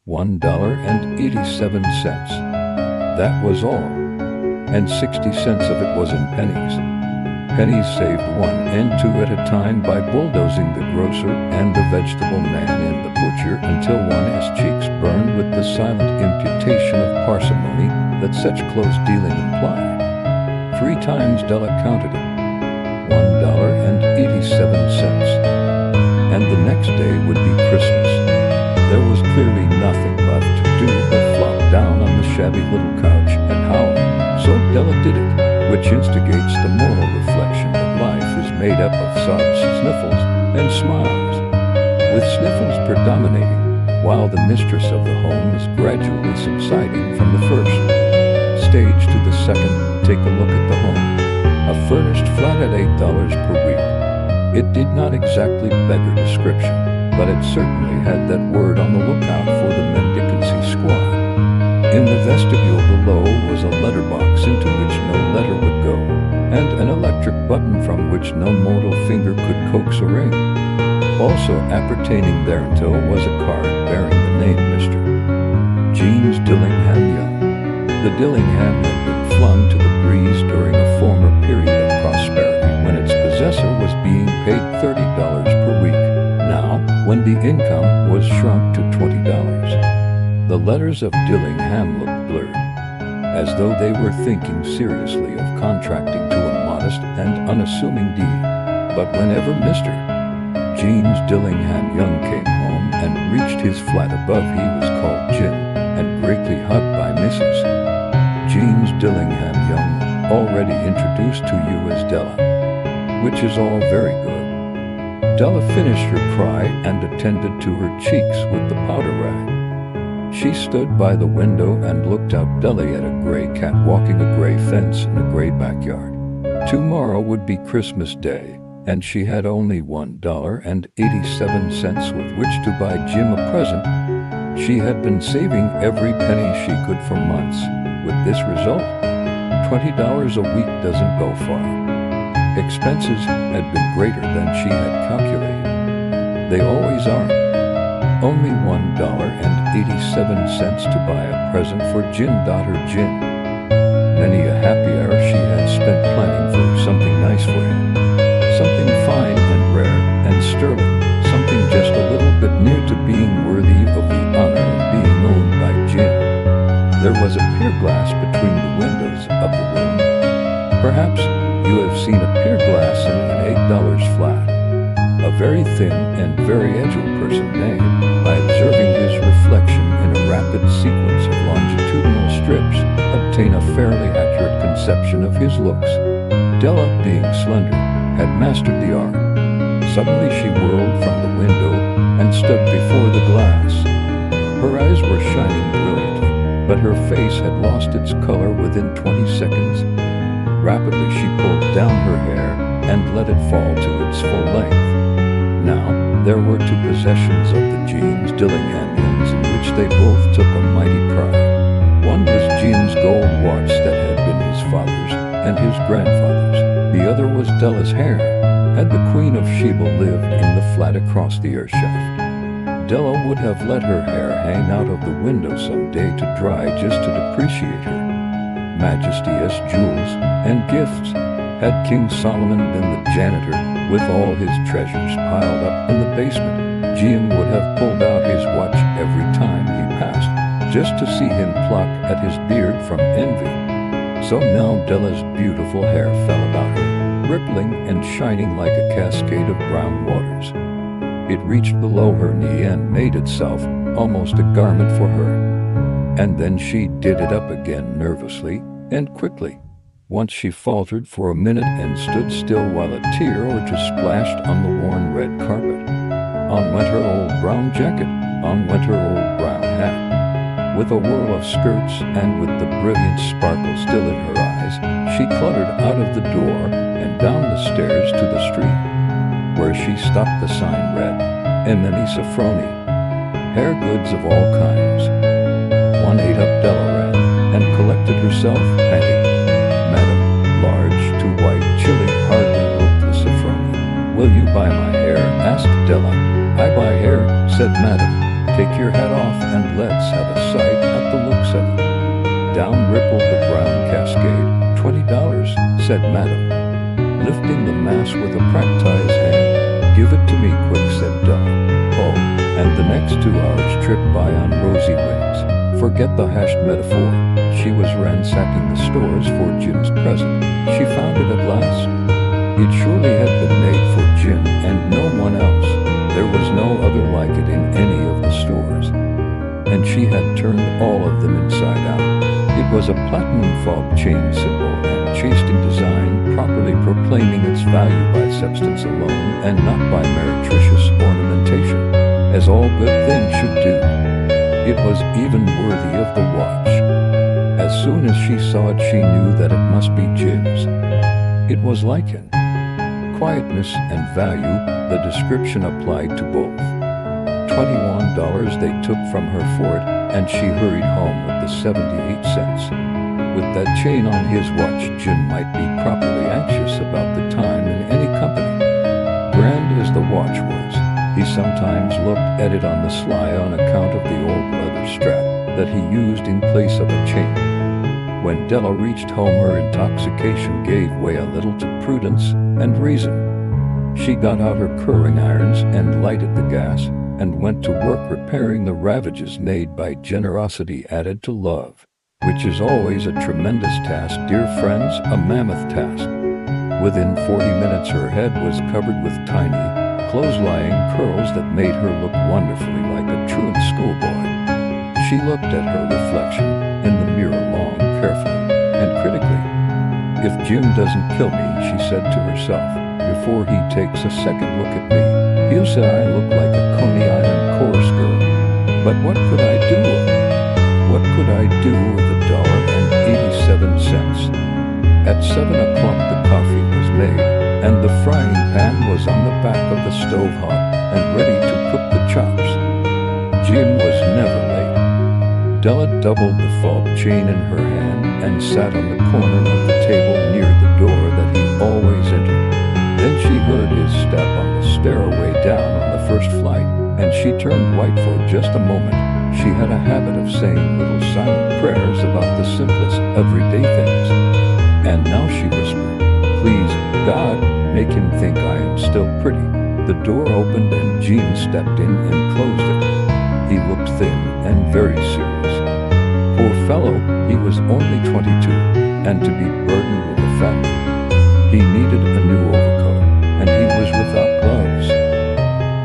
$1.87. That was all, and 60 cents of it was in pennies. Pennies saved one and two at a time by bulldozing the grocer and the vegetable man and the butcher until one's cheeks burned with the silent imputation of parsimony that such close dealing implied. 3 times Della counted it. $1.87. And the next day would be Christmas. There was clearly nothing left to do but flop down on the shabby little couch and howl. So Della did it, which instigates the moral reflection that life is made up of sobs, sniffles, and smiles, with sniffles predominating, while the mistress of the home is gradually subsiding from the first stage to the second. Take a look at the home. A furnished flat at $8 per week. It did not exactly beggar description, but it certainly had that word on the lookout for the mendicancy squad. In the vestibule below was a letterbox into which no letter would go, and an electric button from which no mortal finger could coax a ring. Also appertaining thereunto was a card bearing the name Mr. James Dillingham Young. The Dillingham had been flung to the breeze during a former period of prosperity when its possessor was being paid $30 per week. Now, when the income was shrunk to $20, the letters of Dillingham looked blurred, as though they were thinking seriously of contracting to a modest and unassuming deed. But whenever Mr. James Dillingham Young came home and reached his flat above, he was called Jim and greatly hugged by Mrs. James Dillingham Young, already introduced to you as Della, which is all very good. Della finished her cry and attended to her cheeks with the powder rag. She stood by the window and looked out dully at a gray cat walking a gray fence in a gray backyard. Tomorrow would be Christmas Day, and she had only $1.87 with which to buy Jim a present. She had been saving every penny she could for months. With this result, $20 a week doesn't go far. Expenses had been greater than she had calculated. They always are. Only $1.87 to buy a present for Jim. Jim. Many a happy hour she had spent planning for something nice for him. Something fine and rare and sterling. Something just a little bit near to being worthy of the honor of being owned by Jim. There was a pier glass between the windows of the room. Perhaps you have seen a pier glass in an $8 flat. A very thin and very agile person may, by observing his reflection in a rapid sequence of longitudinal strips, obtain a fairly accurate conception of his looks. Della, being slender, had mastered the art. Suddenly she whirled from the window and stood before the glass. Her eyes were shining brilliantly, but her face had lost its color within 20 seconds. Rapidly she pulled down her hair and let it fall to its full length. Now, there were 2 possessions of the James Dillingham Youngs in which they both took a mighty pride. One was Jim's gold watch that had been his father's and his grandfather's. The other was Della's hair. Had the Queen of Sheba lived in the flat across the air shaft, Della would have let her hair hang out of the window some day to dry just to depreciate her majesty's jewels and gifts. Had King Solomon been the janitor, with all his treasures piled up in the basement, Jim would have pulled out his watch every time he passed, just to see him pluck at his beard from envy. So now Della's beautiful hair fell about her, rippling and shining like a cascade of brown waters. It reached below her knee and made itself almost a garment for her. And then she did it up again nervously and quickly. Once she faltered for a minute and stood still while a tear or two splashed on the worn red carpet. On went her old brown jacket, on went her old brown hat. With a whirl of skirts and with the brilliant sparkle still in her eyes, she cluttered out of the door and down the stairs to the street, where she stopped. The sign read, Emily Sofroni, hair goods of all kinds. 1/8 up Della ran, and collected herself, panting. Madam, large to white, chilly, hardly looked the Sofroni. Will you buy my hair? Asked Della. I buy hair, said Madam. Take your hat off and let's said Madam, lifting the mass with a practised hand. Give it to me quick, said Della. Oh, and the next 2 hours tripped by on rosy wings. Forget the hashed metaphor. She was ransacking the stores for Jim's present. She found it at last. It surely had been made for Jim and no one else. There was no other like it in any of the stores. And she had turned all of them inside out. It was a platinum fob chain symbol and chaste in design, properly proclaiming its value by substance alone and not by meretricious ornamentation, as all good things should do. It was even worthy of the watch. As soon as she saw it, she knew that it must be Jim's. It was like in quietness and value, the description applied to both. $21 they took from her for it, and she hurried home with the 78 cents. With that chain on his watch, Jim might be properly anxious about the time in any company. Grand as the watch was, he sometimes looked at it on the sly on account of the old leather strap that he used in place of a chain. When Della reached home, her intoxication gave way a little to prudence and reason. She got out her curling irons and lighted the gas, and went to work repairing the ravages made by generosity added to love, which is always a tremendous task, dear friends, a mammoth task. Within 40 minutes her head was covered with tiny, close-lying curls that made her look wonderfully like a truant schoolboy. She looked at her reflection in the mirror long, carefully, and critically. If Jim doesn't kill me, she said to herself, before he takes a second look at me, he'll say I look like a Coney Island chorus girl. But what could I do with it? What could I do with $1.87? At 7 o'clock the coffee was made, and the frying pan was on the back of the stove hot and ready to cook the chops. Jim was never late. Della doubled the fob chain in her hand and sat on the corner of the table near the door that he always entered. Then she heard his step on the stairway down on the first flight, and she turned white for just a moment. She had a habit of saying little silent prayers about the simplest, everyday things. And now she whispered, "Please, God, make him think I am still pretty." The door opened and Jean stepped in and closed it. He looked thin and very serious. Poor fellow, he was only 22, and to be burdened with a family. He needed a new overcoat, and he was without gloves.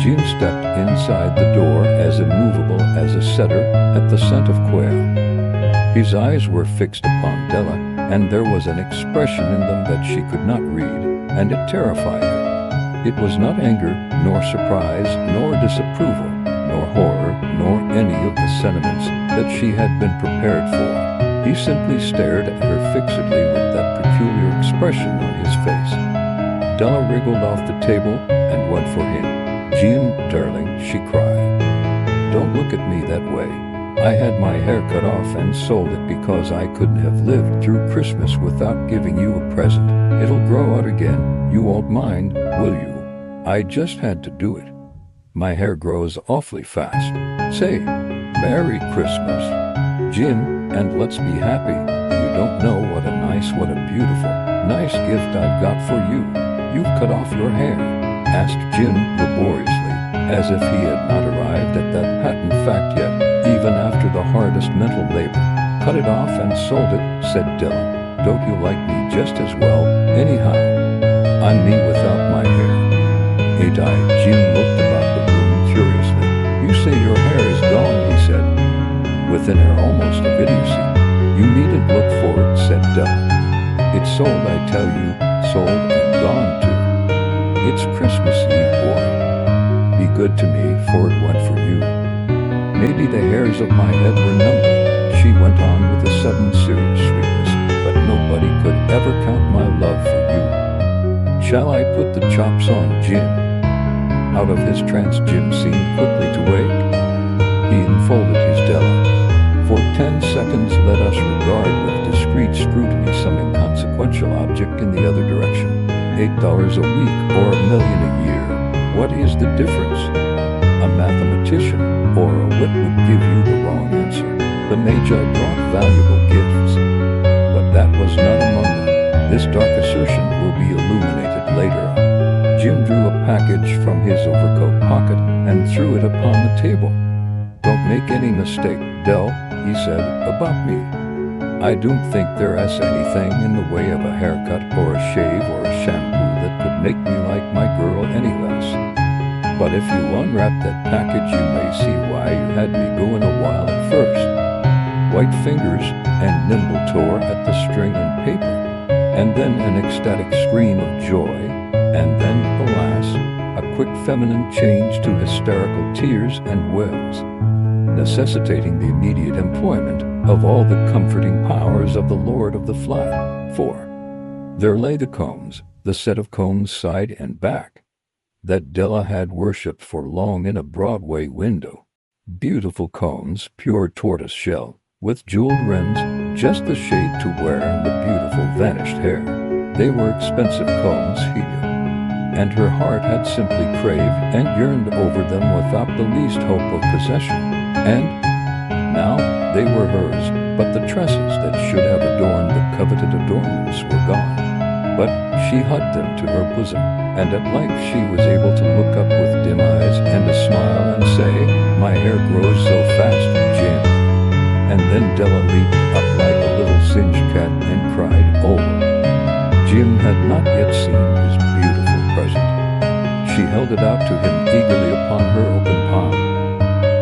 Jim stepped inside the door as immovable as a setter at the scent of quail. His eyes were fixed upon Della, and there was an expression in them that she could not read, and it terrified her. It was not anger, nor surprise, nor disapproval, nor horror, nor any of the sentiments that she had been prepared for. He simply stared at her fixedly with that peculiar expression on his face. Della wriggled off the table and went for him. "Jim, darling," she cried, "don't look at me that way. I had my hair cut off and sold it because I couldn't have lived through Christmas without giving you a present. It'll grow out again. You won't mind, will you? I just had to do it. My hair grows awfully fast. Say, Merry Christmas, Jim, and let's be happy. You don't know what a beautiful, nice gift I've got for you. You've cut off your hair," asked Jim laboriously, as if he had not arrived at that patent fact yet, even after the hardest mental labor. "Cut it off and sold it," said Della. "Don't you like me just as well, anyhow? I'm me without my hair. Ain't I?" Jim looked about the room curiously. "You say your hair is gone," he said, with an air almost of idiocy. "You needn't look for it," said Della. "It's sold, I tell you, sold and gone too. It's Christmas Eve, boy. Be good to me, for it went for you. Maybe the hairs of my head were numbered," she went on with a sudden serious sweetness, "but nobody could ever count my love for you. Shall I put the chops on, Jim?" Out of his trance, Jim seemed quickly to wake. He enfolded his Della. "For 10 seconds let us regard with discreet scrutiny some inconsequential object in the other direction. $8 a week or $1 million a year. What is the difference? A mathematician or a wit would give you the wrong answer. The Magi brought valuable gifts, but that was none among them. This dark assertion will be illuminated later on. Jim drew a package from his overcoat pocket and threw it upon the table. "Don't make any mistake, Dell," he said, "about me. I don't think there is anything in the way of a haircut or a shave or a shampoo that could make me like my girl any less. But if you unwrap that package, you may see why you had me going a while at first." White fingers and nimble tore at the string and paper, and then an ecstatic scream of joy, and then, alas, a quick feminine change to hysterical tears and wails, necessitating the immediate employment of all the comforting powers of the lord of the flat. For there lay the combs, the set of combs side and back, that Della had worshipped for long in a Broadway window. Beautiful combs, pure tortoise shell, with jeweled rims, just the shade to wear in the beautiful vanished hair. They were expensive combs, he knew, and her heart had simply craved and yearned over them without the least hope of possession. And now they were hers, but the tresses that should have adorned the coveted adornments were gone. But she hugged them to her bosom, and at length she was able to look up with dim eyes and a smile and say, "My hair grows so fast, Jim." And then Della leaped up like a little singed cat and cried, "Oh!" Jim had not yet seen his beautiful present. She held it out to him eagerly upon her open palm.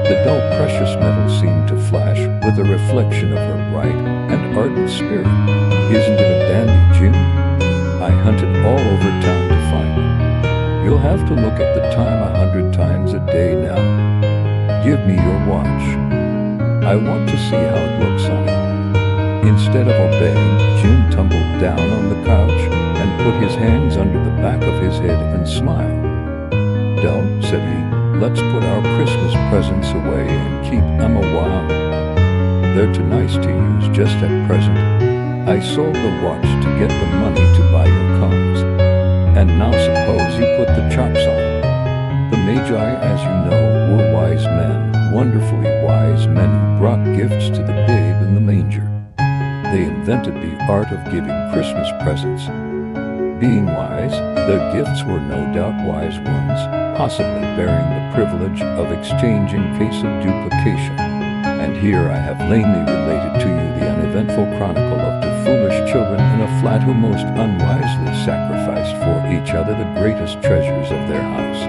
The dull precious metal seemed to flash with a reflection of her bright and ardent spirit. "Isn't it a dandy, Jim? I hunted all over town to find it. You'll have to look at the time 100 times a day now. Give me your watch. I want to see how it looks on it." Instead of obeying, Jim tumbled down on the couch and put his hands under the back of his head and smiled. "Dell," said he, "let's put our Christmas presents away and keep them a while. They're too nice to use just at present. I sold the watch to get the money to buy your combs. And now suppose you put the chops on." The Magi, as you know, were wise men, wonderfully wise men who brought gifts to the babe in the manger. They invented the art of giving Christmas presents. Being wise, their gifts were no doubt wise ones, possibly bearing the privilege of exchange in case of duplication. And here I have lamely related to you the uneventful chronicle of two foolish children in a flat who most unwisely sacrificed for each other the greatest treasures of their house.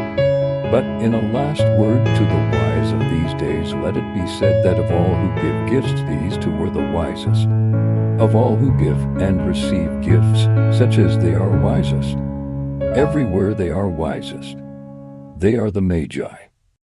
But in a last word to the wise of these days, let it be said that of all who give gifts, these two were the wisest. Of all who give and receive gifts, such as they are wisest. Everywhere they are wisest. They are the Magi.